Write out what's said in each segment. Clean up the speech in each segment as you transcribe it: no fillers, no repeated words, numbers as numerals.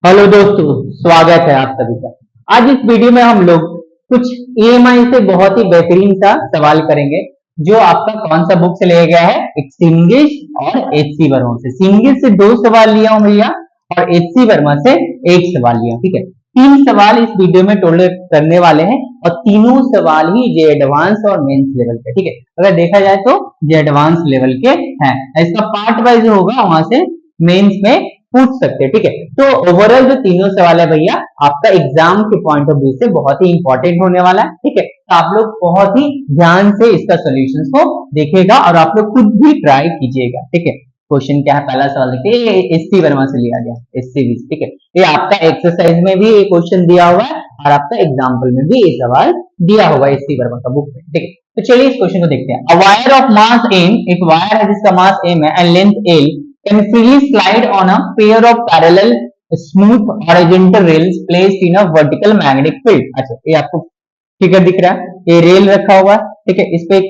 Hello दोस्तों, स्वागत है आप सभी का। आज इस वीडियो में हम लोग कुछ ईएमआई से बहुत ही बेहतरीन सा सवाल करेंगे जो आपका कौन सा बुक से लिया गया है, एक सिंगिश और एचसी वर्मा से। सिंगिश से 2 सवाल लिया हूं भैया और एचसी वर्मा से 1 सवाल लिया, ठीक है। 3 सवाल इस वीडियो में टोटल करने वाले हैं और तीनों सवाल ही जे एडवांस और मेंस लेवल के, ठीक है। अगर देखा जाए तो जे एडवांस लेवल के हैं, इसका पार्ट वाइज होगा, वहां से मेंस में पूछ सकते हैं, ठीक है। तो ओवरऑल जो तीनों सवाल है भैया आपका एग्जाम के पॉइंट ऑफ व्यू से बहुत ही इंपॉर्टेंट होने वाला है, ठीक है। तो आप लोग बहुत ही ध्यान से इसका सॉल्यूशंस को देखेगा और आप लोग खुद भी ट्राई कीजिएगा, ठीक है। क्वेश्चन क्या है, पहला सवाल देखिए, ये एससी वर्मा से लिया गया, एससी, ठीक है। ये आपका एक्सरसाइज में भी ये क्वेश्चन दिया हुआ है और आपका एग्जाम्पल में भी ये सवाल दिया हुआ है एससी वर्मा का बुक में, ठीक है। तो चलिए इस क्वेश्चन को देखते हैं। A wire of mass M, एक वायर है जिसका मास एम है and length L, can freely slide on a pair of parallel smooth horizontal rails placed in a vertical magnetic field। अच्छा, ये आपको फिगर दिख रहा है, ये रेल रखा हुआ है, ठीक है। इस पे एक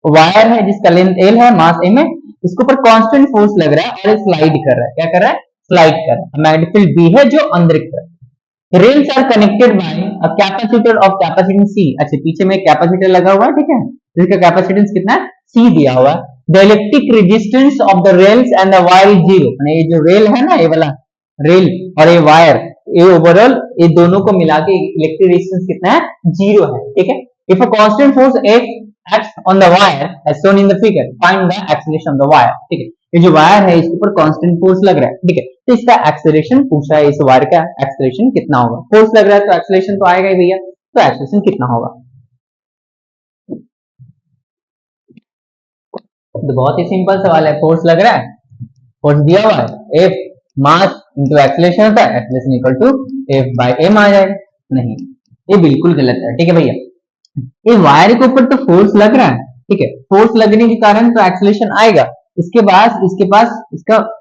वायर है जिसका लेंथ एल है, मास एम है, इसके ऊपर कांस्टेंट फोर्स लग रहा है और ये स्लाइड कर रहा है। क्या कर रहा है? स्लाइड कर रहा है। मैग्नेटिक फील्ड बी है जो अंदर की तरफ। Rails are connected by a capacitor of capacitance C. अच्छा, पीछे में कैपेसिटर लगा हुआ है, ठीक है, जिसका कैपेसिटेंस कितना है? सी दिया हुआ है। The electric resistance of the rails and the wire is zero। ये जो रेल है ना, ये वाला रेल और ये वायर, ये ओवरऑल ये दोनों को मिला के इलेक्ट्रिक रेजिस्टेंस कितना है? 0 है, ठीक है। If a constant force F acts on the wire as shown in the figure, find the acceleration of the wire। ठीक है, ये जो वायर है इसके ऊपर कांस्टेंट फोर्स लग रहा है, ठीक है। तो इसका एक्सेलरेशन पूछा है, इस वायर का एक्सेलरेशन कितना होगा? फोर्स लग रहा है तो एक्सेलरेशन तो आएगा ही भैया, तो एक्सेलरेशन कितना होगा? तो बहुत ही सिंपल सवाल है। फोर्स लग रहा है, फोर्स दिया हुआ है F, मास इंटू एक्सेलरेशन होता है, acceleration equal to F by m आ जाएगा। नहीं, ये बिल्कुल गलत है, ठीक है भैया। ये वायर के ऊपर तो फोर्स लग रहा है, ठीक है, फोर्स लगने के कारण तो एक्सेलरेशन आएगा। इसका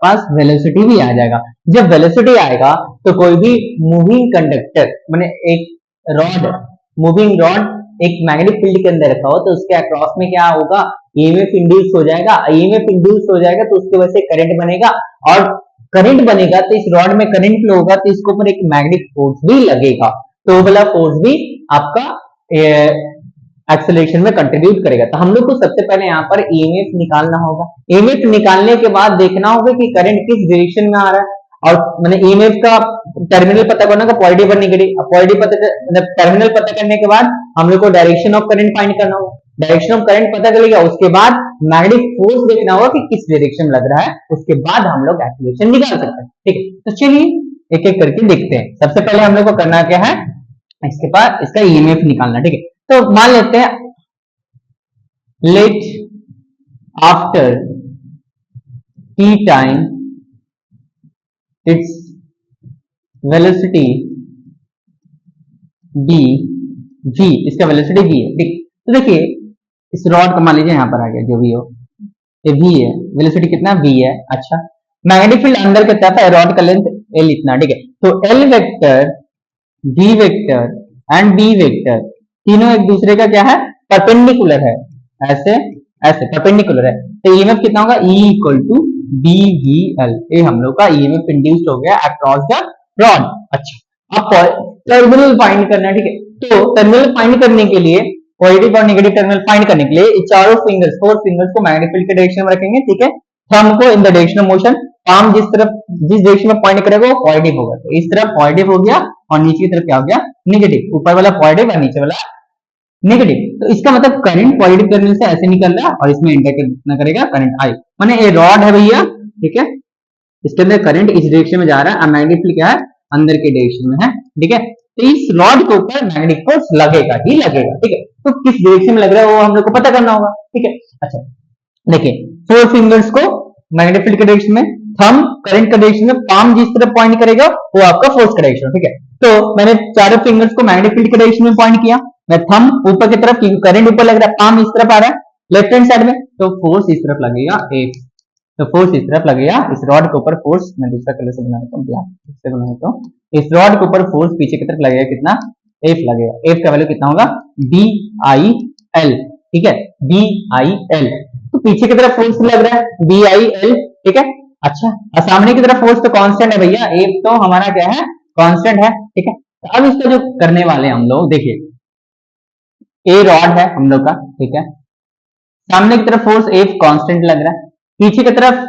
पास वेलोसिटी भी आ जाएगा। जब वेलोसिटी आएगा तो कोई भी मूविंग कंडक्टर, माने एक रॉड, मूविंग रॉड एक मैग्नेटिक फील्ड के अंदर रखा हो तो उसके अक्रॉस में क्या होगा? ईएमएफ इंड्यूस हो जाएगा। ईएमएफ इंड्यूस हो जाएगा तो उसकी वजह से करंट बनेगा और करंट बनेगा तो इस रॉड में करंट फ्लो होगा तो इसके ऊपर एक मैग्नेटिक फोर्स भी लगेगा, तो वो वाला फोर्स भी आपका एक्सेलरेशन में कंट्रीब्यूट करेगा। तो हम लोग को सबसे पहले यहाँ पर ईएमएफ निकालना होगा। ईएमएफ निकालने के बाद देखना होगा कि करंट किस डायरेक्शन में आ रहा है और मैंने ईएमएफ का टर्मिनल पता करना का पॉजिटिव और नेगेटिव। पॉजिटिव पता, टर्मिनल पता करने के बाद हम लोग को डायरेक्शन ऑफ करंट फाइंड करना होगा। डायरेक्शन ऑफ करंट पता कर लिया, उसके बाद मैग्नेटिक फोर्स देखना होगा कि किस डायरेक्शन लग रहा है, उसके बाद हम लोग एक्सेलरेशन निकाल सकते हैं, ठीक है। तो चलिए एक एक करके देखते हैं। सबसे पहले हम लोग को करना क्या है, इसके बाद इसका ईएमएफ निकालना, ठीक है। तो मान लेते हैं let after t time its velocity b, v, इसका वेलोसिटी v है, ठीक। तो देखिए इस रॉड का मान लीजिए यहाँ पर आ गया, जो भी हो, ये v है, वेलोसिटी कितना v है। अच्छा, मैग्नेटिक फील्ड अंदर की तरफ है, रॉड का लेंथ l इतना, ठीक है। तो l vector, v vector and b vector तीनों एक दूसरे का क्या है? परपेंडिकुलर है, ऐसे ऐसे परपेंडिकुलर है। तो ईएमएफ कितना होगा? E equal to BVL। ये हम लोग का ईएमएफ इंड्यूस्ड हो गया अक्रॉस द रॉड। अच्छा, अब टर्मिनल फाइंड करना है, ठीक है। तो टर्मिनल फाइंड करने के लिए, पॉजिटिव और नेगेटिव टर्मिनल फाइंड करने के लिए चारों फिंगर्स, 4 फिंगर्स को मैग्नेटिक फील्ड के डायरेक्शन में रखेंगे, ठीक है। थंब को in the direction of motion, palm जिस डायरेक्शन में पॉइंट करेगा वो पॉजिटिव होगा, तो इस तरफ पॉजिटिव हो गया और नीचे की तरफ क्या हो गया? नेगेटिव। ऊपर वाला पॉजिटिव और नीचे वाला नेगेटिव। तो इसका मतलब करंट पॉजिटिव टर्मिनल से ऐसे निकल रहा है और इसमें एंटर कितना करेगा? Current I. माने ये रॉड है भैया, ठीक है, इसके अंदर करंट इस डायरेक्शन में जा रहा है, मैग्नेटिक फील्ड क्या है? अंदर के डायरेक्शन में है, ठीक है। तो इस रॉड के ऊपर मैग्नेटिक फोर्स लगेगा ही लगेगा, ठीक है। तो किस डायरेक्शन में लग रहा है वो हम लोग को पता करना होगा, ठीक है। अच्छा, देखिए 4 फिंगर्स को मैग्नेटिक फील्ड के डायरेक्शन में, थंब करंट का डायरेक्शन में, पाम जिस तरफ पॉइंट करेगा वो आपका फोर्स का डायरेक्शन, ठीक है। तो मैंने चारों फिंगर्स को मैग्नेटिक फील्ड के डायरेक्शन में पॉइंट किया, मैं थंब ऊपर की तरफ, क्योंकि करंट ऊपर लग रहा है, पाम इस तरफ आ रहा है लेफ्ट हैंड साइड में, तो फोर्स इस तरफ लगेगा F। तो फोर्स इस तरफ लगेगा, इस रॉड के ऊपर फोर्स, मैं दूसरा कलर से बना देता हूं, ब्लैक से बना देता हूं। इस रॉड के ऊपर फोर्स पीछे की तरफ लगेगा, कितना? F लगेगा। F का वैल्यू कितना होगा? BIL, ठीक है, BIL। तो पीछे की तरफ फोर्स लग रहा है BIL, ठीक है। अच्छा, और सामने की तरफ फोर्स तो कांस्टेंट है भैया, F तो हमारा क्या है? कांस्टेंट है, ठीक है। तो अब इसका जो करने वाले हम लोग देखिए, ए रॉड है हम लोग का, ठीक है। सामने की तरफ फोर्स एफ कांस्टेंट लग रहा है, पीछे की तरफ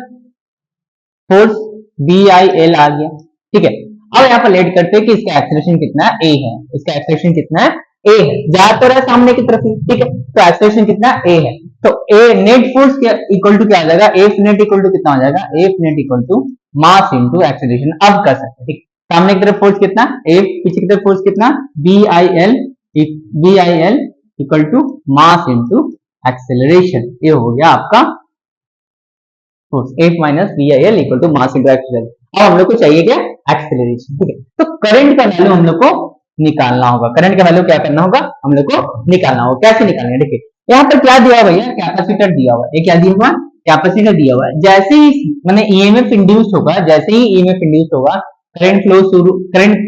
फोर्स बी आई एल आ गया, ठीक है। अब यहाँ पर लेट करते हैं कि इसका एक्सेलरेशन कितना है, ए है। इसका एक्सेलरेशन कितना है, ए है। जा तो रहा है सामने की तरफ ही, ठीक है। तो एक्सेलरेशन कितना ए है, तो ए नेट फोर्स इक्वल टू क्या आ जाएगा, एफ नेट इक्वल टू कितना हो जाएगा, F net equal to mass into acceleration. अब कर सकते हैं, ठीक। सामने की तरफ फोर्स कितना एफ, पीछे की तरफ फोर्स कितना B I L equal to mass into acceleration. ये हो गया आपका force F minus B I L equal to mass into acceleration. अब हम लोग को चाहिए क्या, एक्सेलरेशन, ठीक है। तो करंट का वैल्यू हम लोग को निकालना होगा। करंट का वैल्यू क्या करना होगा, हम लोग को निकालना होगा। कैसे निकालना है, देखिए यहाँ पर क्या दिया हुआ भैया, कैपेसिटर दिया हुआ है। ये क्या दिया हुआ, कैपेसिटर दिया हुआ है। जैसे ही मैंने ईएमएफ इंड्यूस होगा, जैसे ही ईएमएफ इंड्यूस होगा, करंट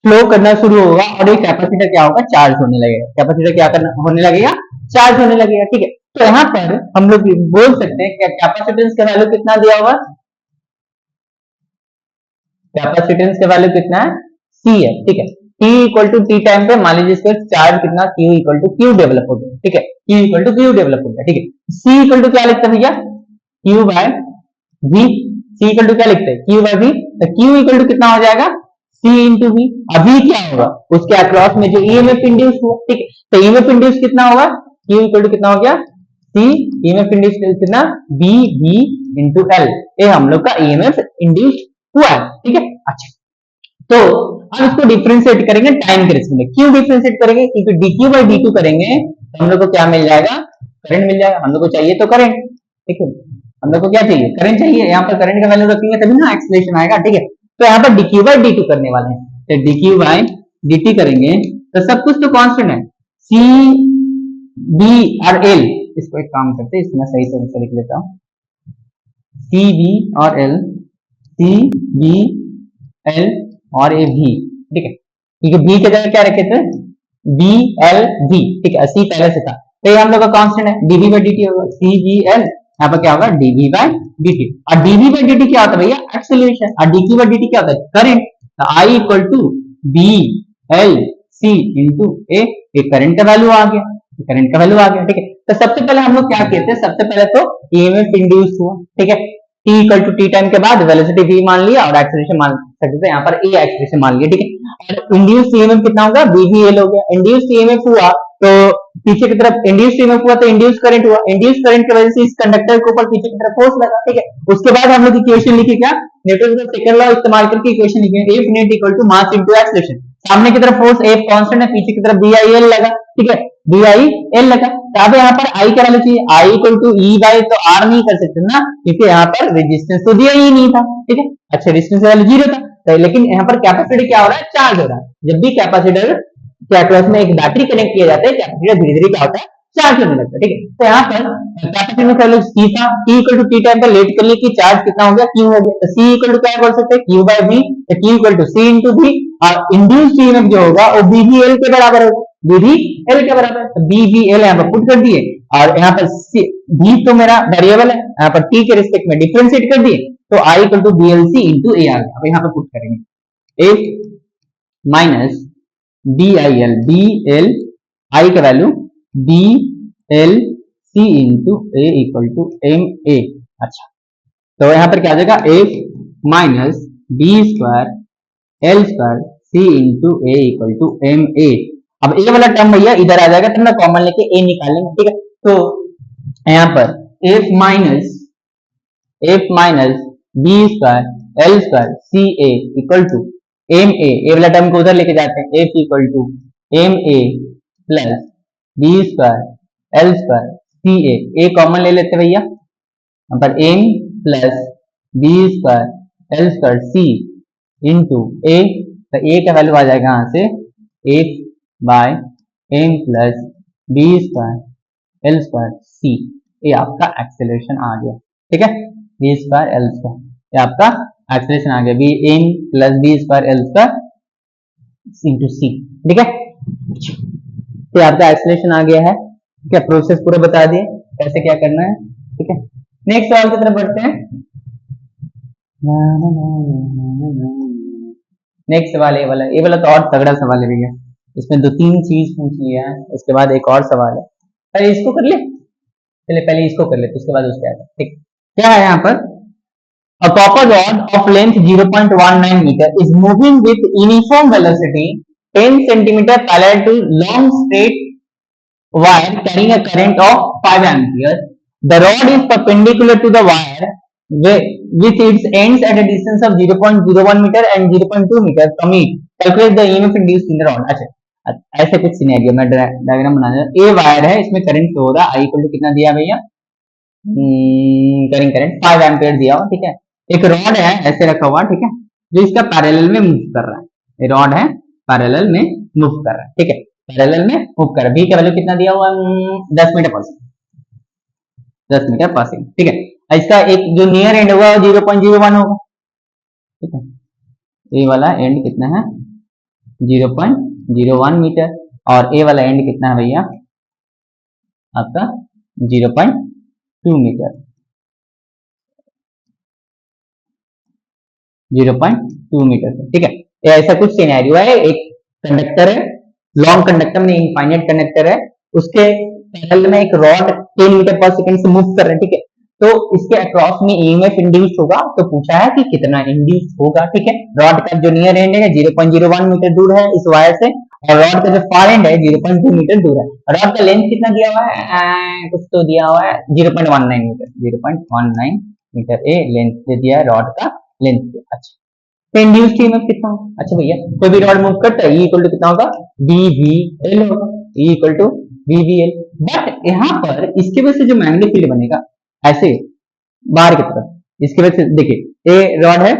फ्लो करना शुरू होगा और ये कैपेसिटर क्या होगा, चार्ज होने लगेगा। कैपेसिटर क्या करना होने लगेगा, चार्ज होने लगेगा, ठीक है। तो यहाँ पर हम लोग बोल सकते हैं कि कैपेसिटेंस का वैल्यू कितना दिया हुआ, कैपेसिटेंस का वैल्यू कितना है, सी है, ठीक है। T equal to T time पे मान लीजिए इसका चार्ज कितना, Q equal to Q develop हो गया, ठीक है। Q equal to Q develop हो गया, ठीक है। सी इक्वल टू क्या लिखते हैं भैया, Q by V. C equal to क्या लिखते हैं, क्यू बाय वी। तो क्यू इक्वल टू कितना हो जाएगा, सी इंटू वी। अभी क्या होगा, उसके अक्रॉस में जो ईएमएफ इंड्यूस हुआ, ठीक है। तो ईएमएफ इंड्यूस कितना होगा, क्यू इक्वल टू कितना हो गया, सी ईएमएफ इंड्यूस कितना, बी वी इंटू एल। ये हम लोग का ईएमएफ इंड्यूस हुआ है, ठीक है। अच्छा, तो हम इसको डिफरेंशिएट करेंगे टाइम के रिस्पेक्ट में। क्यों डिफरेंशिएट करेंगे, क्योंकि dq बाई dt करेंगे तो हम लोग को क्या मिल जाएगा, करंट मिल जाएगा। हम लोग को चाहिए तो करंट, ठीक है। हम लोग को क्या चाहिए, करंट चाहिए। यहाँ पर करंट का वैल्यू रखेंगे तभी ना एक्सेलरेशन आएगा, ठीक है। तो यहाँ पर dq बाई dt करने वाले हैं, तो dq बाई dt करेंगे तो सब कुछ तो कांस्टेंट है, c b और l। इसको एक काम करते हैं, इसको मैं सही से लिख लेता हूँ, c b और l, c b l और ए भी, ठीक है। क्योंकि बी की जगह क्या रखे थे, बी एल वी, ठीक है। सी पहले से था, तो ये हम लोग का कांस्टेंट है, डीवी बाई डी होगा, सी बी एल। यहाँ पर क्या होगा, डीवी बाई डी। और डीवी बाई डी क्या होता है भैया, एक्सेलरेशन। और डीक्यू बाई डी क्या होता है, करंट। तो I equal to B L C into A. Current का वैल्यू आ गया, करंट का वैल्यू आ गया, ठीक है। तो सबसे पहले हम लोग क्या कहते हैं, सबसे पहले तो ईएमएफ इंड्यूस हुआ, ठीक है। t equal to T time के बाद वेलोसिटी v मान लिया और एक्सेलरेशन मान सकते थे, यहाँ पर a एक्सेलरेशन मान लिया, ठीक है। और इंड्यूस्ड ईएमएफ कितना होगा, bvl हो गया। इंड्यूस्ड ईएमएफ हुआ तो पीछे की तरफ इंड्यूस्ड ईएमएफ हुआ तो इंड्यूस्ड करंट हुआ। इंड्यूस्ड करंट की वजह से इस कंडक्टर के ऊपर पीछे की तरफ फोर्स लगा, ठीक है। उसके बाद हम लोग इक्वेशन लिखे क्या, न्यूटन का सेकंड लॉ इस्तेमाल करके इक्वेशन लिखे, F net equal to mass into acceleration. सामने की तरफ फोर्स F कांस्टेंट है, पीछे की तरफ BIL लगा, ठीक है, BIL लगा। तो अब यहाँ पर I का वैल्यू चाहिए, I equal to E by, तो R नहीं कर सकते ना, क्योंकि यहाँ पर रेजिस्टेंस तो दिया ही नहीं था, ठीक है। अच्छा, रेजिस्टेंस का वैल्यू 0 था, तो लेकिन यहाँ पर कैपेसिटर क्या हो रहा है, चार्ज हो रहा है। जब भी कैपेसिटर के अक्रॉस में एक बैटरी कनेक्ट किया जाता है, कैपेसिटर धीरे धीरे क्या होता है, चार्ज होने लगता है, ठीक है। तो यहाँ पर कैपेसिटर में वैल्यू C था, T equal to T time पर लेट कर लिए कि चार्ज कितना हो गया, Q हो गया। तो C इक्वल टू क्या बोल सकते हैं, Q बाई V। तो Q equal to C into V, और इंड्यूस्ड ईएमएफ जो होगा वो BVL के बराबर होगा, BVL के बराबर। तो BVL यहाँ पर पुट कर दिए, और यहाँ पर V तो मेरा वेरिएबल है, यहाँ पर T के रिस्पेक्ट में डिफरेंशिएट कर दिए, तो I equal to BLC into A आ गया। अब यहाँ पर पुट करेंगे F minus BIL, BL I का value BLC into A equal to MA। अच्छा, तो यहाँ पर क्या आ जाएगा, F minus B square L square C into A equal to MA। अब A वाला टर्म भैया इधर आ जाएगा, तो ना कॉमन लेके A निकालेंगे, ठीक है। तो यहाँ पर F minus B square L square CA equal to MA। A वाला टर्म को उधर लेके जाते हैं, F equal to MA plus B square L square CA। A common ले लेते भैया, यहाँ पर M plus B square L square C into A। तो A का वैल्यू आ जाएगा यहाँ से F by M plus B square L square C। ये आपका एक्सेलरेशन आ गया, ठीक है, B स्क्वायर L स्क्वायर, ये आपका एक्सेलरेशन आ गया, by M plus B square L square into C, ठीक है। तो आपका एक्सेलरेशन आ गया है, क्या प्रोसेस पूरा बता दिए कैसे क्या करना है, ठीक है। नेक्स्ट सवाल की तरफ बढ़ते हैं। नेक्स्ट सवाल ये वाला तो और तगड़ा सवाल है भैया, इसमें 2-3 चीज पूछ लिया है, उसके बाद एक और सवाल है। पहले इसको कर ले, पहले इसको कर ले, उसके बाद उसके आता है। ठीक, क्या है यहाँ पर? A copper rod of length 0.19 meter is moving with uniform velocity 10 centimeter parallel to long straight wire carrying a current of 5 ampere. The rod is perpendicular to the wire with its ends at a distance of 0.01 meter and 0.2 meter from it. Calculate the EMF induced in the rod. अच्छा, ऐसे कुछ scenario में diagram बना रहा हूं। A wire है, इसमें current flow हो रहा है, आई इक्वल टू कितना दिया भैया? करंट 5 एम्पियर दिया हुआ, ठीक है। एक रॉड है ऐसे रखा हुआ, ठीक है, जो इसका पैरेलल में मूव कर रहा है। रॉड है पैरेलल में मूव कर रहा है, ठीक है, पैरेलल में मूव कर रहा है। v का वैल्यू कितना दिया हुआ? 10 मीटर पर सेकंड, 10 मीटर पर सेकंड, ठीक है। इसका एक जो नियर एंड होगा 0.01 होगा, ठीक है। ये वाला एंड कितना है? 0.01 मीटर, और ए वाला एंड कितना है भैया आपका? 0.2 मीटर, 0.2 मीटर, ठीक है। ऐसा कुछ सिनेरियो है। एक कंडक्टर है, लॉन्ग कंडक्टर में इनफाइनाइट कंडक्टर है, उसके पैरेलल में एक रॉड 10 मीटर पर सेकंड से मूव कर रहे हैं, ठीक है। तो इसके अक्रॉस में ईएमएफ इंड्यूस होगा, तो पूछा है कि कितना इंड्यूस होगा, ठीक है। रॉड का जो नियर एंड है 0.01 मीटर दूर है इस वायर से, और रॉड का जो फार एंड है 0.2 मीटर दूर है। रॉड का लेंथ कितना दिया हुआ है? कुछ तो दिया हुआ है 0.19 मीटर, 0.19 मीटर ए लेंथ दे दिया है रॉड का लेंथ। अच्छा, तो इंड्यूस्ड ईएमएफ कितना होगा? अच्छा भैया, कोई भी रॉड मूव करता है, E इक्वल टू कितना होगा? BVL होगा, E equal to BVL। But यहाँ पर इसके वजह से जो मैग्नेटिक फील्ड बनेगा ऐसे बाहर की तरफ, इसकी वजह से देखिए ए रॉड है,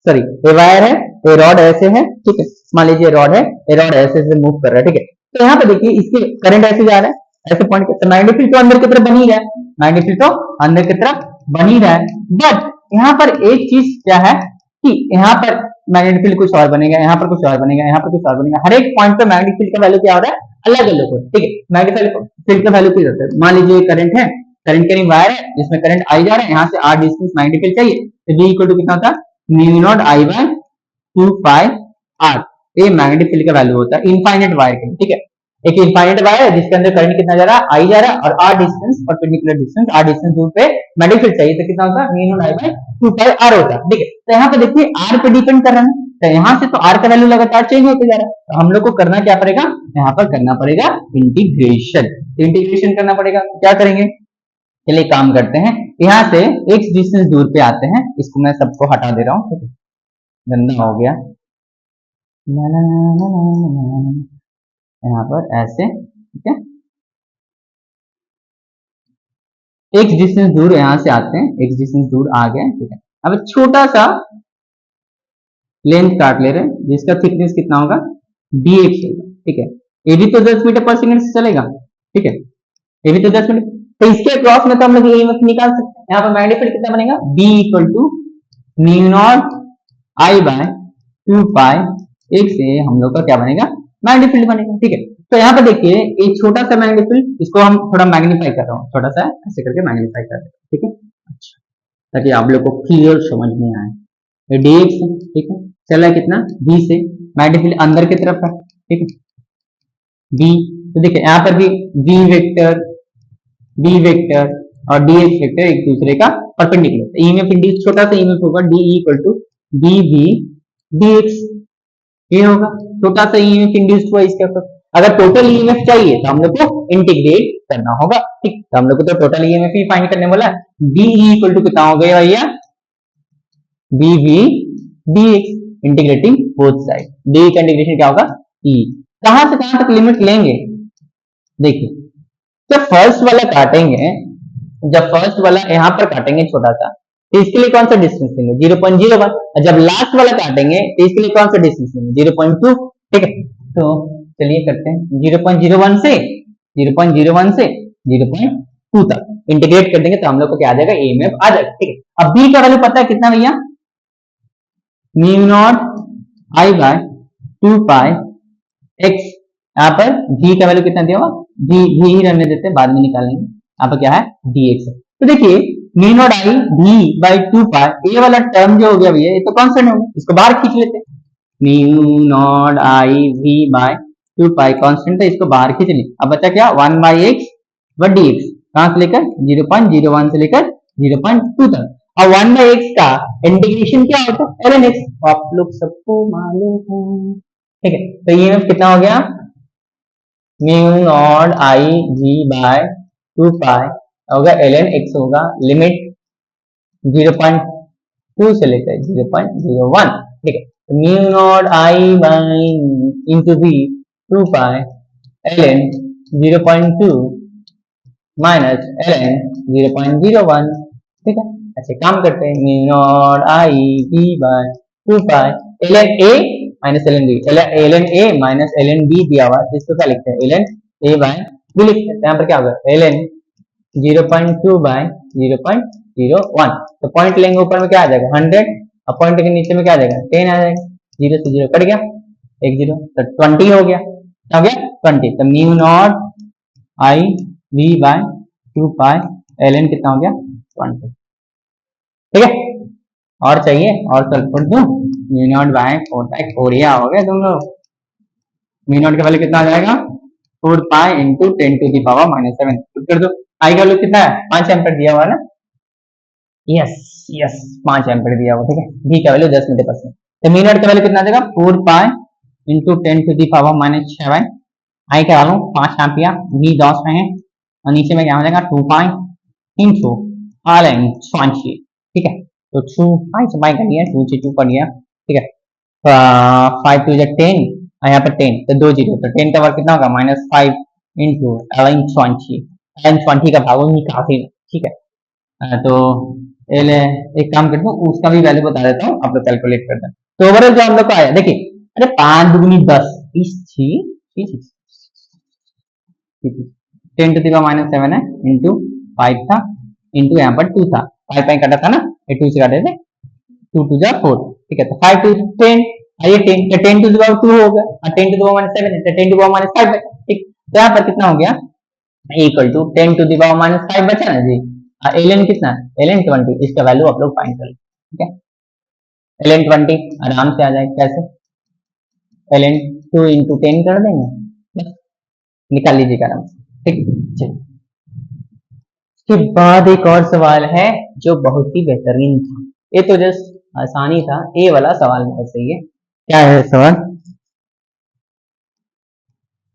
सॉरी ए वायर है, ए रॉड ऐसे है, ठीक है। मान लीजिए रॉड है, ए रॉड ऐसे से मूव कर रहा है, ठीक है। तो यहाँ पे देखिए इसके करंट ऐसे जा रहा है, ऐसे पॉइंट, तो मैग्नेटिक फील्ड तो अंदर की तरफ बन ही रहा है, मैग्नेटिक फील्ड तो अंदर की तरफ बन ही रहा है। बट यहाँ पर एक चीज क्या है कि यहाँ पर मैग्नेटिक फील्ड कुछ और बनेगा, यहाँ पर कुछ और बनेगा, यहाँ पर कुछ और बनेगा। हर एक पॉइंट पे मैग्नेटिक फील्ड का वैल्यू क्या हो रहा है? अलग अलग हो, ठीक है। मैग्नेटिक फील्ड का वैल्यू क्या होता है? मान लीजिए करंट है, करंट कैरिंग वायर है जिसमें करंट आई जा रहा है, यहाँ से r डिस्टेंस मैग्नेटिक फील्ड चाहिए, तो v इक्वल टू कितना होता है? Mu naught I by 2 pi r। ये मैग्नेटिक फील्ड का वैल्यू होता है इनफाइनाइट वायर के, ठीक है। एक इनफाइनाइट वायर है जिसके अंदर करंट कितना जा रहा है? I जा रहा है, और r distance perpendicular distance, r distance दूर पे मैग्नेटिक फील्ड चाहिए, तो कितना होता है? Mu naught I by 2 pi r होता है, ठीक है। तो यहाँ पे देखिए r पे डिपेंड कर रहा है, तो यहाँ से तो r का वैल्यू लगातार चेंज होते जा रहा है, तो हम लोग को करना क्या पड़ेगा? यहाँ पर करना पड़ेगा इंटीग्रेशन। इंटीग्रेशन करना पड़ेगा, क्या करेंगे? चलिए काम करते हैं, यहाँ से x डिस्टेंस दूर पे आते हैं, इसको मैं सबको हटा दे रहा हूँ, ठीक है, गंदा हो गया। यहाँ पर ऐसे, ठीक है, x डिस्टेंस दूर यहाँ से आते हैं, x डिस्टेंस दूर आ गए, ठीक है। अब छोटा सा लेंथ काट ले रहे हैं जिसका थिकनेस कितना होगा? dx होगा, ठीक है। ये भी तो 10 मीटर पर सेकंड से चलेगा, ठीक है, ये भी तो 10 मीटर, तो इसके अक्रॉस में तो हम लोग ईएमएफ निकाल सकते हैं। यहाँ पर मैग्नेटिक फील्ड कितना बनेगा? B equal to mu naught I by 2 pi एक से हम लोग का क्या बनेगा? मैग्नेटिक फील्ड बनेगा, ठीक है। तो यहाँ पर देखिए एक छोटा सा मैग्नेटिक फील्ड, इसको हम थोड़ा मैग्नीफाई कर रहा हूँ, छोटा सा ऐसे करके मैग्नीफाई कर रहा हूँ, ठीक है। अच्छा, ताकि आप लोग को क्लियर समझ में आए। ये dx है, ठीक है, चला कितना? B से, मैग्नेटिक फील्ड अंदर की तरफ है, ठीक है, B। तो देखिए यहाँ पर भी B वेक्टर, B वेक्टर और dx वेक्टर एक दूसरे का परपेंडिकुलर, ईएमएफ इंड्यूस छोटा सा ईएमएफ होगा d equal to dv dx, ये होगा छोटा सा ईएमएफ इंड्यूस हुआ इसके ऊपर। अगर टोटल ईएमएफ चाहिए तो हम लोग को इंटीग्रेट करना होगा, ठीक, तो हम लोग को तो टोटल ईएमएफ ही फाइंड करने वाला है। d इक्वल टू कितना हो गया भैया? dv dx, integrating both side, d का इंटीग्रेशन क्या होगा? e। कहां से कहां तक लिमिट लेंगे? देखिए जब फर्स्ट वाला काटेंगे, जब फर्स्ट वाला यहाँ पर काटेंगे छोटा सा, तो इसके लिए कौन सा डिस्टेंस लेंगे? 0.01। और जब लास्ट वाला काटेंगे तो इसके लिए कौन सा डिस्टेंस लेंगे? 0.2, ठीक है। तो चलिए करते हैं 0.01 से 0.2 तक इंटीग्रेट कर देंगे तो हम लोग को क्या आ जाएगा? ईएमएफ आ जाएगा, ठीक है। अब बी का वैल्यू पता है कितना भैया? Mu naught I by 2 pi x। यहाँ पर v का वैल्यू कितना दिया हुआ? v ही रहने देते हैं, बाद में निकालेंगे। यहाँ पर क्या है? dx है। तो देखिए mu naught I v by 2 पाई, ये वाला टर्म जो हो गया भैया ये तो कांस्टेंट होगा, इसको बाहर खींच लेते हैं। Mu naught I V by 2 pi constant है, इसको बाहर खींच ली। अब बचा क्या 1 बाई एक्स व डी एक्स, कहां से लेकर 0.01 से लेकर 0.2 तक। अब 1 बाई एक्स का इंटीग्रेशन क्या होता है ln x, आप लोग सबको मालूम है, ठीक है। तो ये कितना हो गया म्यू नॉट आई जी बाय 2 पाई होगा ln x होगा लिमिट 0.2 से लेकर 0.01, ठीक है। तो mu naught I by into B 2 pi ln 0.2 minus ln 0.01, ठीक है। अच्छा काम करते हैं, mu naught I B by 2 pi ln a minus ln b, ln a minus ln b दिया हुआ है, इसको क्या लिखते हैं ln a बाय b लिखते हैं। यहाँ पर क्या होगा ln 0.2 बाय 0.01, तो पॉइंट लेंगे ऊपर में क्या आ जाएगा 100, और पॉइंट के नीचे में क्या आ जाएगा 10 आ जाएगा, 0 से 0 कट गया, एक 0 तो 20 हो गया, क्या हो गया 20। तो mu naught I V by 2 pi ln कितना हो गया 20, ठीक है। और चाहिए और सॉल्व कर दूं, म्यू नॉट बाय 4 पाई, 4 ही हो गया तुम लोग। म्यू नॉट का वैल्यू कितना आ जाएगा 4 pi into 10 to the power -7, कर दो। आई का वैल्यू कितना है 5 एम्पीयर दिया हुआ है ना, यस यस 5 एम्पीयर दिया हुआ, ठीक है। बी का वैल्यू 10 मीटर पर सेकंड, तो म्यू नॉट का वैल्यू कितना आ जाएगा 4 pi into 10 to the power -7, I का वैल्यू 5 एम्पीयर, बी 10 है और नीचे में क्या हो जाएगा 2 पाई इंटू ln 20, ठीक है। तो 2 पाई से पाई कर लिया, 2 से 2 कर लिया, ठीक है। 5 टू 10 और यहाँ पर 10 तो 2 0, तो 10 का वर्ग कितना होगा -5 इंटू ln 20 का भाग निकासी, ठीक है। तो एक काम करता हूँ उसका भी वैल्यू बता देता हूँ, आप लोग कैलकुलेट करते हैं। तो ओवरऑल जो हम लोग को आया देखिए, अरे 5 दूनी 10 10 टू द पावर -7 है इंटू 5 था इंटू यहाँ पर 2 था, 5 पाई कटा था ना, ये 2 से काटे थे, 2 टू जा 4, ठीक है। तो 5 टू 10 ये 10, तो 10 टू द पावर 2 हो गया और 10 टू द पावर -7 है तो 10 टू द पावर -5 है, ठीक। तो यहाँ पर कितना हो गया equal to 10 to the power -5 बचा ना जी, ln कितना ln 20, इसका वैल्यू आप लोग फाइंड कर लो, ठीक है। ln 20 आराम से आ जाएगा, कैसे ln 2 इंटू 10 कर देंगे, बस निकाल लीजिएगा आराम से, ठीक। चलिए उसके बाद एक और सवाल है जो बहुत ही बेहतरीन था, ये तो जस्ट आसानी था, ये वाला सवाल मेरा सही है। क्या है सवाल,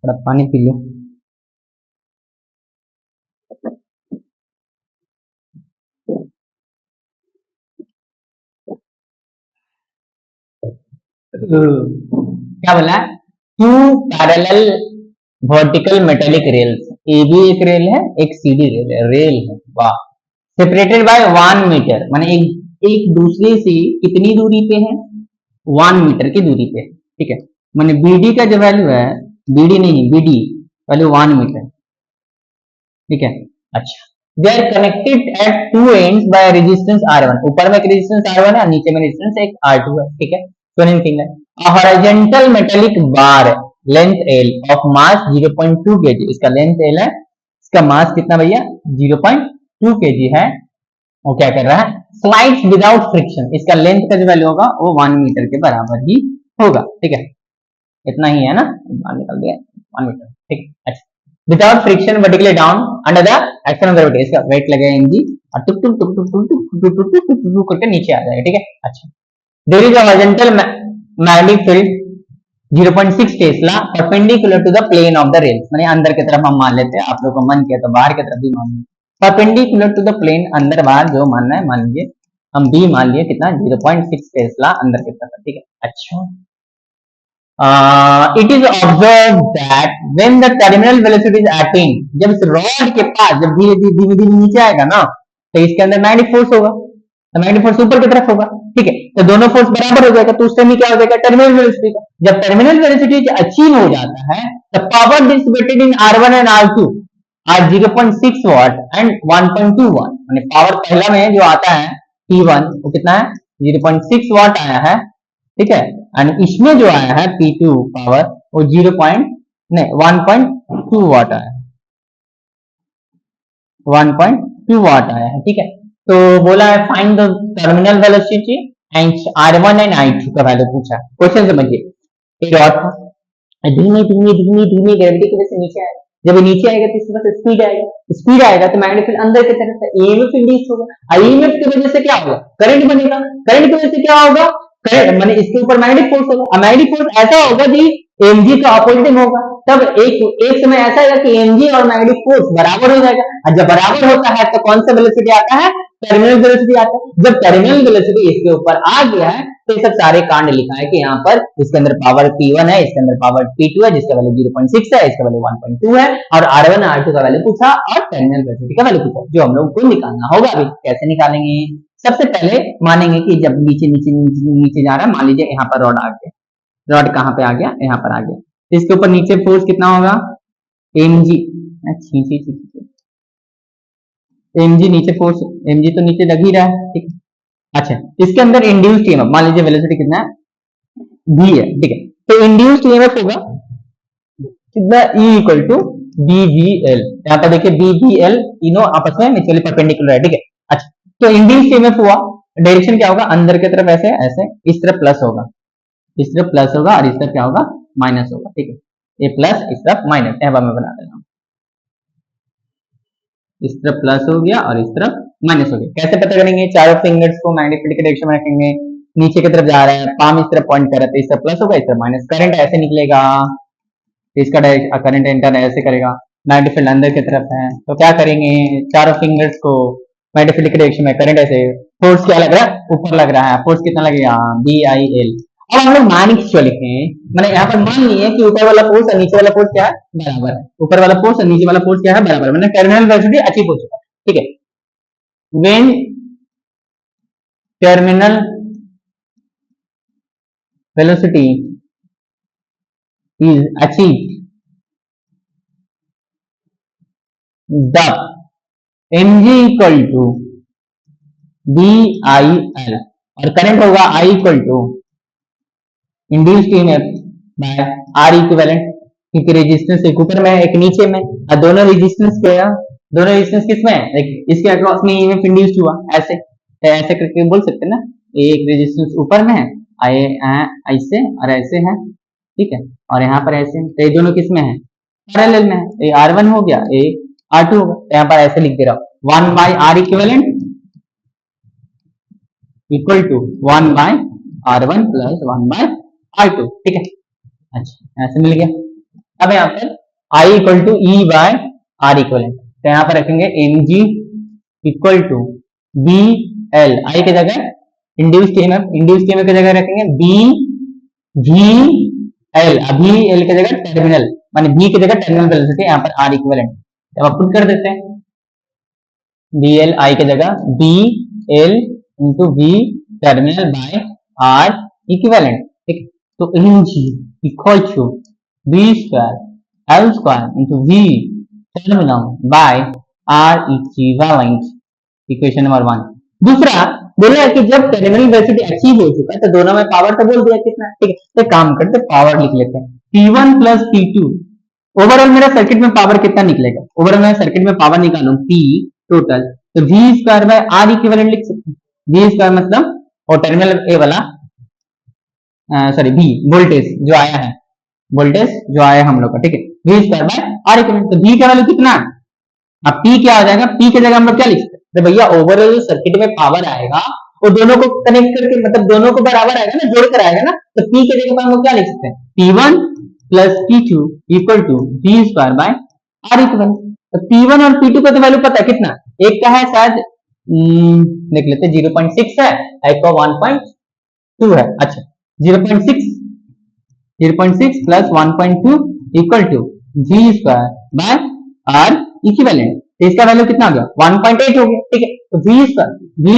थोड़ा पानी पी लो। क्या बोला, 2 पैरेलल वर्टिकल मेटेलिक रेल्स, ए भी एक रेल है एक सीडी रेल है, वाह। सेपरेटेड बाय 1 मीटर, माने एक दूसरे से कितनी दूरी पे है 1 मीटर की दूरी पे, ठीक है। माने बीडी का जो वैल्यू है, बीडी नहीं बीडी वैल्यू 1 मीटर, ठीक है। अच्छा they are connected at 2 ends by resistance R1, ऊपर में एक रेजिस्टेंस R1 है नीचे में रेजिस्टेंस एक R2 है, ठीक है। Twinning finger, a horizontal metallic bar length L of mass 0.2 kg, इसका लेंथ L है, इसका मास कितना भैया 0.2 kg है, वो क्या कर रहा है स्लाइड्स विदाउट फ्रिक्शन, इसका लेंथ का जो वैल्यू होगा वो 1 मीटर के बराबर ही होगा, ठीक है। इतना ही है ना, निकल दिया 1 मीटर, ठीक। अच्छा without friction vertically down under the action of gravity, इसका वेट लगेगा mg और टुक टुक टुक टुक टुक टुक टुक टुक टुक टुक करके नीचे आ जाएगा, ठीक है। अच्छा there is a horizontal magnetic field 0.6 tesla perpendicular to the plane of the rails, माने अंदर की तरफ हम मान लेते हैं, आप लोग को मन किया तो बाहर की तरफ भी मान लीजिए, परपेंडिकुलर टू द प्लेन, अंदर बाहर जो मानना है मान लीजिए, हम बी मान लिए कितना 0.6 टेस्ला अंदर की तरफ, ठीक है। अच्छा it is observed that when the terminal velocity is attained, जब इस रॉड के पास जब धीरे धीरे नीचे आएगा ना तो इसके अंदर मैग्नेटिक फोर्स होगा, तो मैग्नेटिक फोर्स ऊपर की तरफ होगा, ठीक है। तो दोनों फोर्स बराबर हो जाएगा, तो उस टाइम क्या हो जाएगा टर्मिनल वेलोसिटी का, जब टर्मिनल वेलोसिटी अचीव हो जाता है तो power dissipated in R1 and R2 are 0.6 watt and 1.2 watt, माने पावर पहला में जो आता है P1 वो कितना है 0.6 वाट आया है, ठीक है। एंड इसमें जो आया है P2 पावर वो 1.2 वाट आया है, 1.2 वाट आया है, ठीक है। तो बोला है find the terminal velocity R1 and R2 का वैल्यू पूछा। क्वेश्चन समझिए, एक रॉड था, धीमी धीमी धीमी धीमी ग्रेविटी की वजह से नीचे आएगा। जब ये नीचे आएगा तो इसके पास स्पीड आएगा, स्पीड आएगा तो मैग्नेटिक फील्ड अंदर की तरफ ईएमएफ इंड्यूस होगा। ईएमएफ की वजह से क्या होगा, करंट बनेगा। करंट की वजह से क्या होगा, करंट माने इसके ऊपर मैग्नेटिक फोर्स होगा। मैग्नेटिक फोर्स ऐसा होगा जी एमजी का अपोजिट होगा, तब एक समय ऐसा आएगा कि एमजी और मैग्नेटिक फोर्स बराबर हो जाएगा। और जब बराबर होता है तो कौन सा वेलोसिटी आता है, टर्मिनल वेलोसिटी आता है। जब टर्मिनल वेलोसिटी इसके ऊपर आ गया है तो ये सब सारे कांड लिखा है कि यहाँ पर इसके अंदर पावर P1 है, इसके अंदर पावर P2 है जिसका वैल्यू 0.6 है, इसका वैल्यू 1.2 है, और R1 R2 का वैल्यू पूछा और टर्मिनल वेलोसिटी का वैल्यू पूछा, जो हम लोग को निकालना होगा। अभी कैसे निकालेंगे, सबसे पहले मानेंगे कि जब नीचे नीचे नीचे नीचे जा रहा है, मान लीजिए यहाँ पर रॉड आ गया, रॉड कहाँ पे आ गया, यहाँ पर आ गया, इसके ऊपर नीचे फोर्स कितना होगा, mg, mg नीचे फोर्स, mg तो नीचे लग ही रहा है, ठीक है। अच्छा, इसके अंदर इंड्यूस्ड ईएमएफ मान लीजिए वेलोसिटी कितना है, v है, ठीक है। तो इंड्यूस्ड ईएमएफ होगा कितना, E इक्वल टू BVL। यहाँ पर देखिए BVL तीनों आपस में म्यूचुअली परपेंडिकुलर है, ठीक है। अच्छा, तो इंड्यूस्ड ईएमएफ हुआ, डायरेक्शन क्या होगा, अंदर की तरफ ऐसे ऐसे, इस तरफ प्लस होगा, इस तरफ प्लस होगा और इस तरफ क्या होगा, माइनस होगा, ठीक है। ये प्लस, इस तरफ माइनस, यहाँ पर मैं बना देता हूँ, इस तरफ प्लस हो गया और इस तरफ माइनस हो गया। कैसे पता करेंगे, चारों फिंगर्स को मैग्नेटिक फील्ड की डायरेक्शन में रखेंगे, नीचे की तरफ जा रहा है, पाम इस तरफ पॉइंट कर रहा है तो इस तरफ प्लस होगा, इस तरफ माइनस। करंट ऐसे निकलेगा, इसका करंट एंटर ऐसे करेगा, मैग्नेटिक फील्ड अंदर की तरफ है, तो क्या करेंगे, चारों फिंगर्स को मैग्नेटिक फील्ड की डायरेक्शन में, करंट ऐसे, फोर्स क्या लग रहा है, ऊपर लग रहा है, फोर्स कितना लगेगा, BIL। अब हम लोग मान क्यों लिखे हैं, मैंने यहाँ पर मान लिए कि ऊपर वाला फोर्स और नीचे वाला फोर्स क्या है, बराबर है। ऊपर वाला फोर्स और नीचे वाला फोर्स क्या है, बराबर है, मैंने टर्मिनल वेलोसिटी अचीव हो चुका है, ठीक है। When terminal velocity is achieved the mg equal to BIL, और करंट होगा I equal to induced EMF by R equivalent, क्योंकि रेजिस्टेंस एक ऊपर में है एक नीचे में, और दोनों रेजिस्टेंस क्या, दोनों रेजिस्टेंस किसमें है, इसके अक्रॉस में ईएमएफ इंड्यूस्ड हुआ, ऐसे ऐसे करके बोल सकते हैं ना, एक रेजिस्टेंस ऊपर में है, ऐसे और ऐसे है, ठीक है, और यहाँ पर ऐसे, तो ये दोनों किसमें है, पैरेलल में है, ये R1 हो गया, ये R2 हो गया, तो यहाँ पर ऐसे लिख दे रहा हूँ, 1 by R equivalent equal to 1 by R1 plus 1 by R2, ठीक है। अच्छा, ऐसे मिल गया। अब यहाँ पर I equal to E by R equivalent, तो यहाँ पर रखेंगे mg equal to BL, I की जगह इंड्यूस्ड ईएमएफ, इंड्यूस्ड ईएमएफ की जगह रखेंगे BVL, अभी L की जगह टर्मिनल, माने B की जगह टर्मिनल वेलोसिटी, यहाँ पर R इक्वलेंट, अब आप पुट कर देते हैं, BL I की जगह BL into V terminal by R equivalent, ठीक है। तो mg equal to b square l square into v terminal by r equivalent, equation number 1। दूसरा बोला कि जब टर्मिनल वेलोसिटी अचीव हो चुका है तो दोनों में पावर तो बोल दिया कितना, ठीक है। तो काम करते पावर लिख लेते हैं, P1 प्लस P2, ओवरऑल मेरा सर्किट में पावर कितना निकलेगा, ओवरऑल मैं सर्किट में पावर निकालूं P टोटल, तो v square by r equivalent लिख सकते हैं। v स्क्वायर मतलब और टर्मिनल ए वाला सॉरी V वोल्टेज जो आया है, वोल्टेज जो आया हम लोग का, ठीक है, V square by R equivalent, तो V का वैल्यू कितना, अब P क्या आ जाएगा, P की जगह हम लोग क्या लिख सकते हैं, तो भैया ओवरऑल सर्किट में पावर आएगा वो दोनों को कनेक्ट करके, मतलब दोनों को बराबर आएगा ना, जोड़कर आएगा ना, तो P की जगह पर हम लोग क्या लिख सकते हैं, P1 plus P2 equal to V square by R equivalent. तो P1 और P2 का तो वैल्यू पता है कितना, एक का है शायद देख लेते हैं 0.6 है, एक का 1.2 है। अच्छा, 0.6 plus 1.2 equal to V square by R equivalent, तो इसका वैल्यू कितना आ गया, 1.8 हो गया, ठीक है। तो V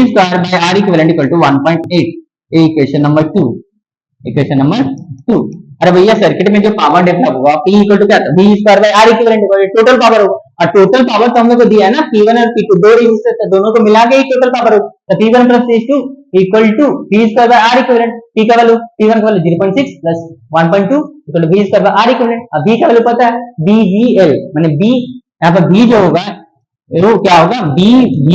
square by R equivalent equal to 1.8, equation number 2, equation number 2। अरे भैया सर्किट में जो पावर डेवलप होगा P इक्वल टू क्या था, V square by R equivalent, total power होगा, और टोटल पावर तो हम लोग को दिया है ना, P1 और P2 दो रेजिस्टर थे, दोनों को मिला के ही टोटल पावर होगा, तो P1 plus P2 equal to V square by R equivalent, P का वैल्यू P1 का value 0.6 plus 1.2 equal to V square by R equivalent, अब V का वैल्यू पता है BVL, माने B यहाँ पर V जो होगा वो क्या होगा, BV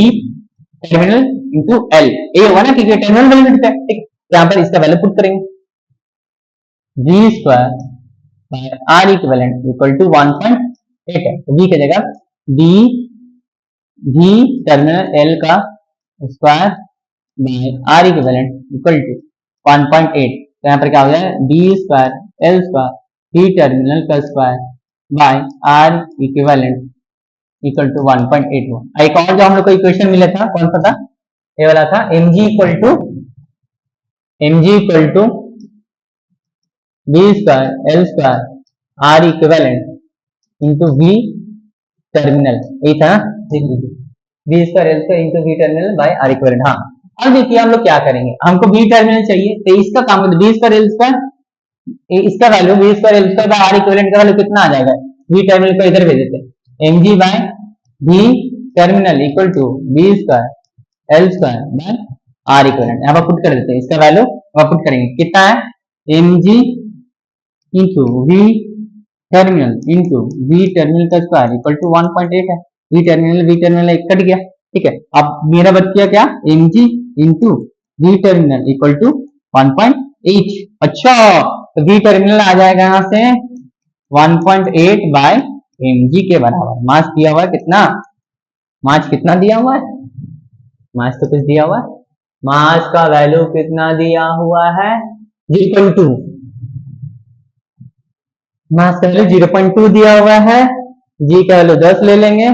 टर्मिनल इंटू एल, ये होगा ना क्योंकि टर्मिनल वैल्यू है, ठीक। यहाँ पर इसका वैल्यू पुट करेंगे, v square by R equivalent equal to 1.8 है, तो v की जगह v टर्मिनल एल का square by R equivalent equal to 1.8, तो यहाँ पर क्या हो जाएगा B square L square V terminal का square by R equivalent equal to 1.8 हुआ। एक और जो हम लोग को इक्वेशन मिला था कौन सा था, ये वाला था mg equal to B square L square R equivalent into V terminal, यही था B square L square into V terminal by R equivalent. हाँ, अब देखिए हम लोग क्या करेंगे, हमको वी टर्मिनल चाहिए, तो इसका काम बी स्क्वायर एल स्क्वायर, इसका value B square L square by R equivalent का वैल्यू कितना आ जाएगा, वी टर्मिनल को इधर भेज देते हैं, M G by V terminal equal to B square L square by R equivalent, यहाँ पर पुट कर देते हैं, इसका वैल्यू वहां पुट करेंगे, कितना है M G into V terminal into V terminal का स्क्वायर इक्वल टू 1.8 है, वी टर्मिनल कट गया, ठीक है। अब मेरा बच गया क्या, M G into V terminal equal to 1.8, अच्छा तो वी टर्मिनल आ जाएगा यहाँ से 1.8 बाय एम जी के बराबर, मास दिया हुआ है कितना, मास कितना दिया हुआ है, मास तो कुछ दिया हुआ है, मास का वैल्यू कितना दिया हुआ है 0.2, मास का वैल्यू 0.2 दिया हुआ है, जी का वैल्यू 10 ले लेंगे,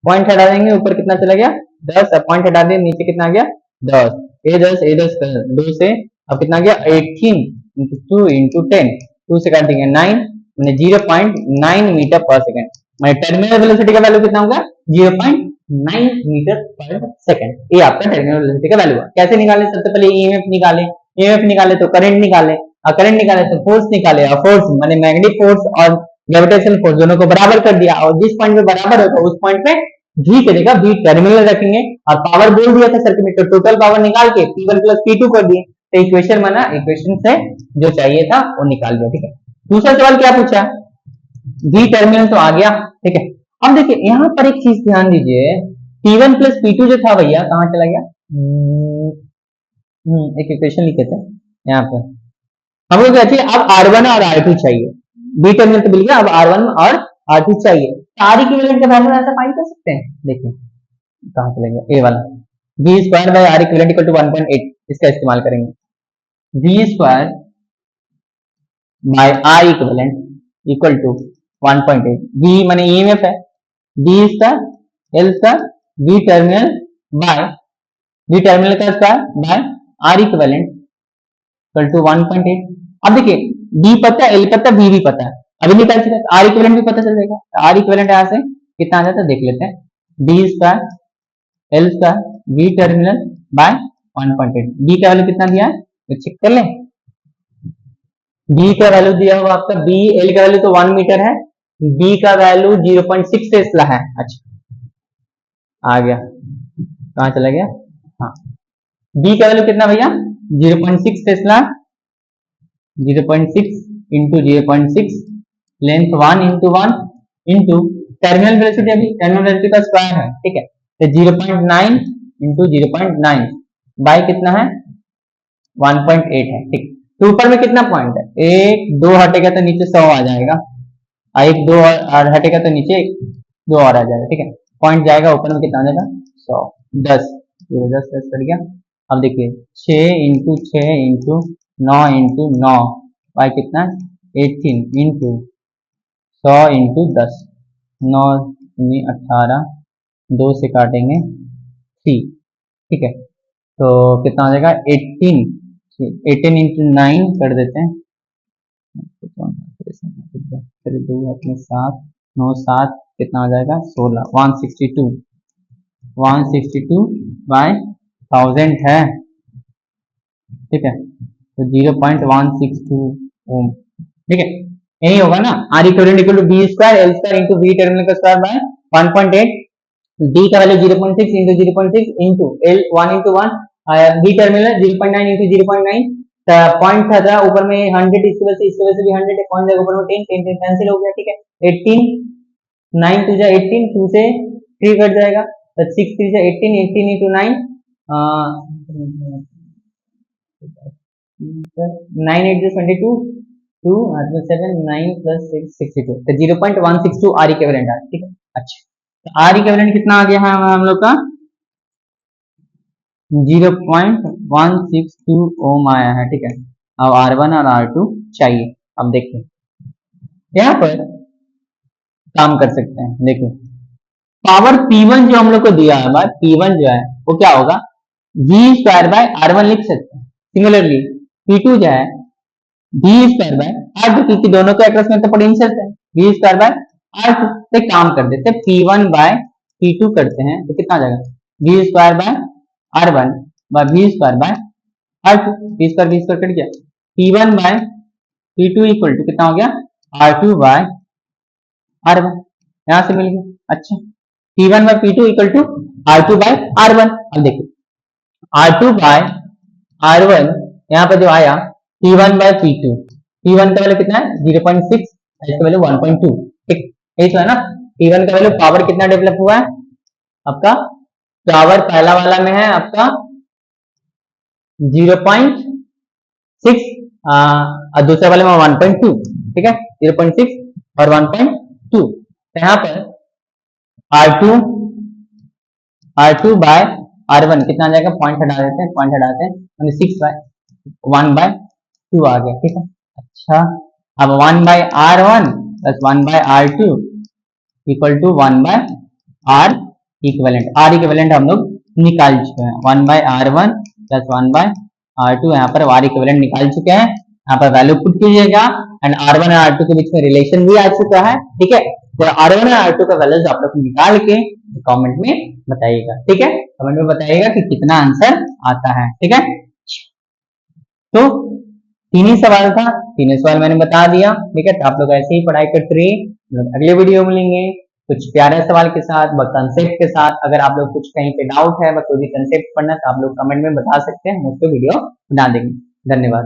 पॉइंट हटा देंगे, ऊपर कितना चला गया 10, अब पॉइंट हटा देंगे नीचे कितना आ गया 10, ए 10 2 से अब कितना आ गया 18 इंटू 2 इंटू 10, 2 से काट देंगे 9 मैंने 0.9 मीटर पर सेकंड, मैंने टर्मिनल वेलोसिटी का वैल्यू कितना होगा 0.9 मीटर पर सेकंड, ये आपका टर्मिनल वेलोसिटी का वैल्यू है। कैसे निकाले, सबसे पहले ईएमएफ निकाले, ईएमएफ निकाले तो करंट निकाले, और करंट निकाले तो फोर्स निकाले, और फोर्स माने मैग्नेटिक फोर्स और ग्रेविटेशनल फोर्स दोनों को बराबर कर दिया, और जिस पॉइंट पे बराबर होगा उस पॉइंट पे v की जगह v टर्मिनल रखेंगे, और पावर बोल दिया था सर्किट में, तो टोटल पावर निकाल के P1 प्लस P2 कर दिए, तो इक्वेशन बना, इक्वेशन से जो चाहिए था वो निकाल दिया, ठीक है। दूसरा सवाल क्या पूछा, v टर्मिनल तो आ गया, ठीक है। अब देखिए यहाँ पर एक चीज ध्यान दीजिए, P1 प्लस P2 जो था भैया कहाँ चला गया, एक इक्वेशन लिखे थे यहाँ पर, हम लोग क्या चाहिए अब R1 और R2 चाहिए, v टर्मिनल तो मिल गया, अब R1 और R2 चाहिए, आर इक्विवेलेंट का वैल्यू ऐसा फाइंड कर सकते हैं, देखिए कहां से लेंगे, ए वाला v square by R equivalent equal to 1.8, इसका इस्तेमाल करेंगे, v square by R equivalent equal to 1.8, v माने ईएमएफ है, b square L square v terminal का square by R equivalent equal to 1.8। अब देखिए b पता है, एल पता है, v भी पता है, अभी निकाल सकते हैं, आर इक्विवेलेंट भी पता चल जाएगा, आर इक्विवेलेंट यहाँ से कितना आ जाता है देख लेते हैं, B square L square V terminal by 1.8, B का वैल्यू कितना दिया है तो चेक कर लें, बी का वैल्यू दिया हुआ आपका बी, एल का वैल्यू तो 1 मीटर है, बी का वैल्यू 0.6 टेस्ला है, अच्छा आ गया, कहाँ चला गया, हाँ बी का वैल्यू कितना भैया 0.6 Tesla, 0.6 into 0.6 length 1 into 1 into terminal velocity, अभी टर्मिनल वेलोसिटी का स्क्वायर है, ठीक है, तो 0.9 इंटू 0.9 बाय कितना है 1.8 है, ठीक। तो ऊपर में कितना पॉइंट है, एक दो हटेगा तो नीचे 100 आ जाएगा, एक दो और हटेगा तो नीचे दो और आ जाएगा, ठीक है, पॉइंट जाएगा ऊपर में कितना आ जाएगा 100, 10 10 कट गया। अब देखिए 6 इंटू 6 इंटू 9 इंटू 9 बाय कितना 18 इंटू 100 इंटू 10, 9 18, 2 से काटेंगे 3, ठीक है, तो कितना हो जाएगा 18 इंटू 9 कर देते हैं, 7 9 7 कितना हो जाएगा 16, 162 बाय 1000 है, ठीक है, तो 0.162 ओम, ठीक है, यही होगा ना, R equivalent equal to B square L square into V terminal का स्क्वायर बाय 1.8, डी का value 0.6 into 0.6 into L 1 into 1, V terminal 0.9 into 0.9, point था ऊपर में 100, इसकी वजह से भी 100 है, पॉइंट ऊपर में 10 10 कैंसिल हो गया, ठीक है, 18 9 2 जा 18, 2 से 3 कट जाएगा, तो 6 3 जा 18, 18 into 9 nine eight 22 two 7 9 plus 62 तो 0.162 आर इक्विवेलेंट आ, ठीक है। अच्छा, तो आर इक्विवेलेंट कितना आ गया है हम लोग का 0.162 ओम आया है, ठीक है। अब R1 और R2 चाहिए। अब देखिए यहाँ पर काम कर सकते हैं, देखिए पावर P1 जो हम लोग को दिया है, P1 जो है वो क्या होगा V स्क्वायर बाय R1 लिख सकते हैं। सिमिलरली P2 जो है V स्क्वायर बाय R2, क्योंकि दोनों के अक्रॉस में तो पोटेंशियल है, V स्क्वायर बाय R2 से काम कर देते हैं, P1 बाय P2 करते हैं तो कितना आ जाएगा V square by R1 by V square by R2, V square cut गया, P1 bye P2 equal to कितना हो गया R2 बाय R1, यहां से मिल गया। अच्छा, P1 bye P2 equal to R2 bye R1। अब देखिए R2 बाय R1 यहाँ पर जो आया P1 बाय P2, P1 का वैल्यू कितना है 0.6, इसका वैल्यू 1.2, ठीक यही तो है ना। P1 का वैल्यू पावर कितना डेवलप हुआ है आपका, पावर पहला वाला में है आपका 0.6 और दूसरे वाले में 1.2, ठीक है, 0.6 और 1.2। तो यहाँ पर R2 बाय R1 कितना आ जाएगा, पॉइंट हटा देते हैं, पॉइंट हटाते हैं 6 बाय 1/2 आ गया, ठीक है। अच्छा, अब 1 by R1 plus 1 by R2 equal to 1 by R equivalent. R equivalent हम लोग निकाल चुके हैं, 1 by R1 plus 1 by R2, यहाँ पर R इक्विवेलेंट निकाल चुके हैं। यहाँ पर वैल्यू पुट कीजिएगा एंड R1 और R2 के बीच में रिलेशन भी आ चुका है, ठीक है। तो R1 और R2 का वैल्यूज आप लोग निकाल के कमेंट में बताइएगा, ठीक है, कमेंट में बताइएगा कि कितना आंसर आता है, ठीक है। तो तीन ही सवाल था, तीनों सवाल मैंने बता दिया, ठीक है। तो आप लोग ऐसे ही पढ़ाई करते रहिए, अगले वीडियो में मिलेंगे कुछ प्यारे सवाल के साथ, कंसेप्ट के साथ। अगर आप लोग कुछ कहीं पे डाउट है, कोई भी कंसेप्ट पढ़ना, तो आप लोग कमेंट में बता सकते हैं, हम उसको वीडियो बना देंगे। धन्यवाद।